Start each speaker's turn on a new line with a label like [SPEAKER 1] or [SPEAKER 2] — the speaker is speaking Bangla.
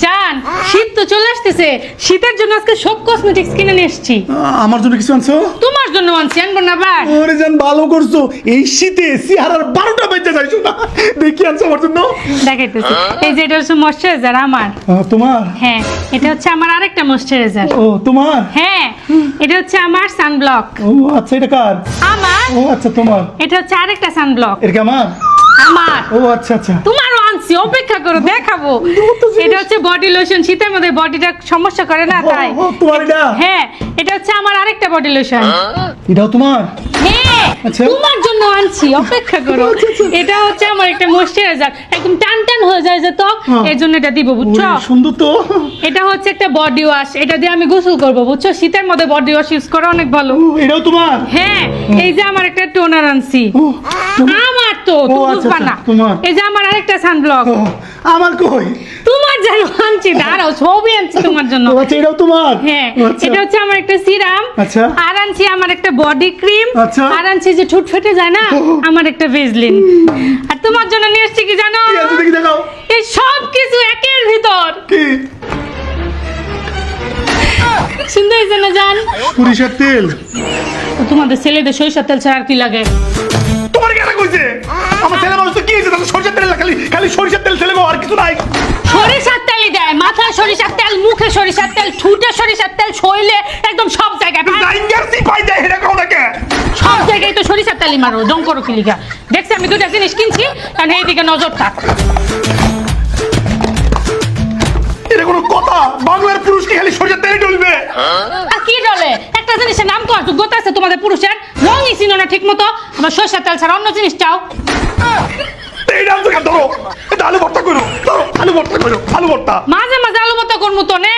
[SPEAKER 1] জান, শীত তো চলে আসতেছে, শীতের জন্য আজকে সব কসমেটিক্স কিনে নিয়ে এসেছি।
[SPEAKER 2] আমার জন্য কিছু আনছো?
[SPEAKER 1] তোমার জন্য আনছি, আনবো না আবার?
[SPEAKER 2] ওরে জান ভালো করছো, এই শীতে সিহারার 12টা বেজে যাইছো না। দেখি আনছো আমার জন্য?
[SPEAKER 1] দেখাইতেছি, এই যে এটা হচ্ছে ময়শ্চারাইজার আমার।
[SPEAKER 2] তোমার?
[SPEAKER 1] হ্যাঁ, এটা হচ্ছে আমার আরেকটা ময়শ্চারাইজার।
[SPEAKER 2] ও তোমার?
[SPEAKER 1] হ্যাঁ, এটা হচ্ছে আমার সানব্লক।
[SPEAKER 2] ও আচ্ছা, এটা কার?
[SPEAKER 1] আমার।
[SPEAKER 2] ও আচ্ছা, তোমার?
[SPEAKER 1] এটা হচ্ছে আরেকটা সানব্লক।
[SPEAKER 2] এটা কি আমার?
[SPEAKER 1] আমার।
[SPEAKER 2] ও আচ্ছা আচ্ছা।
[SPEAKER 1] তোমারও আনছি, অপেক্ষা করো দেখাবো। এটা হচ্ছে বডি লোশন, শীতের মধ্যে বডিটা সমস্যা করে না তাই।
[SPEAKER 2] ও তোমার এটা?
[SPEAKER 1] হ্যাঁ, এটা হচ্ছে আমার আরেকটা বডি লোশন।
[SPEAKER 2] এটাও তোমার?
[SPEAKER 1] হ্যাঁ,
[SPEAKER 2] আচ্ছা।
[SPEAKER 1] তোমার জন্য আনছি, অপেক্ষা করো। এটা হচ্ছে আমার একটা ময়শ্চারাইজার, একদম টান টান হয়ে যায় যে ত্বক, এর জন্য এটা দিব, বুঝছো?
[SPEAKER 2] ওরে, সুন্দর তো।
[SPEAKER 1] এটা হচ্ছে একটা বডি ওয়াশ, এটা দিয়ে আমি গোসল করব, বুঝছো? শীতের মধ্যে বডি ওয়াশ ইউজ করা অনেক ভালো।
[SPEAKER 2] ও, এটাও তোমার?
[SPEAKER 1] হ্যাঁ, এই যে আমার একটা টোনার আনছি।
[SPEAKER 2] ও, তোমার?
[SPEAKER 1] আমার তো,
[SPEAKER 2] ও,
[SPEAKER 1] তুমি
[SPEAKER 2] আচ্ছা,
[SPEAKER 1] বুঝবা না।
[SPEAKER 2] আচ্ছা, তোমার?
[SPEAKER 1] এই যে আমার আরেকটা সানব্লক।
[SPEAKER 2] ও, আমার কই?
[SPEAKER 1] তোমার জন্য আনছি, দাঁড়াও, ছবি আনছি তোমার জন্য।
[SPEAKER 2] ও আচ্ছা, এটাও তোমার?
[SPEAKER 1] হ্যাঁ,
[SPEAKER 2] ও, আচ্ছা।
[SPEAKER 1] এটা হচ্ছে আমার একটা সিরাম।
[SPEAKER 2] আচ্ছা।
[SPEAKER 1] আর আনছি আমার একটা বডি ক্রিম।
[SPEAKER 2] আচ্ছা।
[SPEAKER 1] আর আনছি যে ঠোঁট ফেটে যায় না, আমার একটা ভেজলিন। আর তোমার জন্য নিয়ে এসেছি কি জানো?
[SPEAKER 2] কি আছে দেখি, দেখাও।
[SPEAKER 1] এই সব কিছু একের ভিতর।
[SPEAKER 2] কি?
[SPEAKER 1] সুন্দর হয়েছে না জান?
[SPEAKER 2] সরিষার তেল?
[SPEAKER 1] তো তোমাদের ছেলেদের সরিষার তেল ছাড়া আর কি লাগে?
[SPEAKER 2] তোমার কেন কইছে? আমার ছেলে মানুষ তো কি হয়েছে? সরিষার তেল না, খালি খালি সরিষার তেল ছেলে আর কিছু নাই।
[SPEAKER 1] সরিষার তেলই দেয়, মাথায় সরিষার তেল, মুখে সরিষার তেল, ঠুটে সরিষার তেল, শরীরে একদম সব জায়গায়
[SPEAKER 2] ডাইঙ্গারসি পাই যায় এটা কোন নাকি?
[SPEAKER 1] সব জায়গায় তো সরিষার তেলই মারো, ডং করো কি লিগা? দেখছি আমি দুটা জিনিস কিনছি, কারণ এইদিকে নজর থাক।
[SPEAKER 2] এটা কোনো কথা? বাংলার পুরুষ কি খালি সরিষার তেলে ডলবে?
[SPEAKER 1] আর কি ডলে? একটা জিনিসের নাম কর, যোগ্যতা আছে তোমাদের পুরুষের? রঙই চিনো না ঠিক মতো, আবার সরিষার তেল ছাড়া অন্য জিনিস চাও।
[SPEAKER 2] এই নাম তো কেন? ধরো, এটা আলু ভর্তা করো, ধরো আলু ভর্তা করো, আলু ভর্তা।
[SPEAKER 1] মাঝে মাঝে আলু ভর্তা করবো তো নে,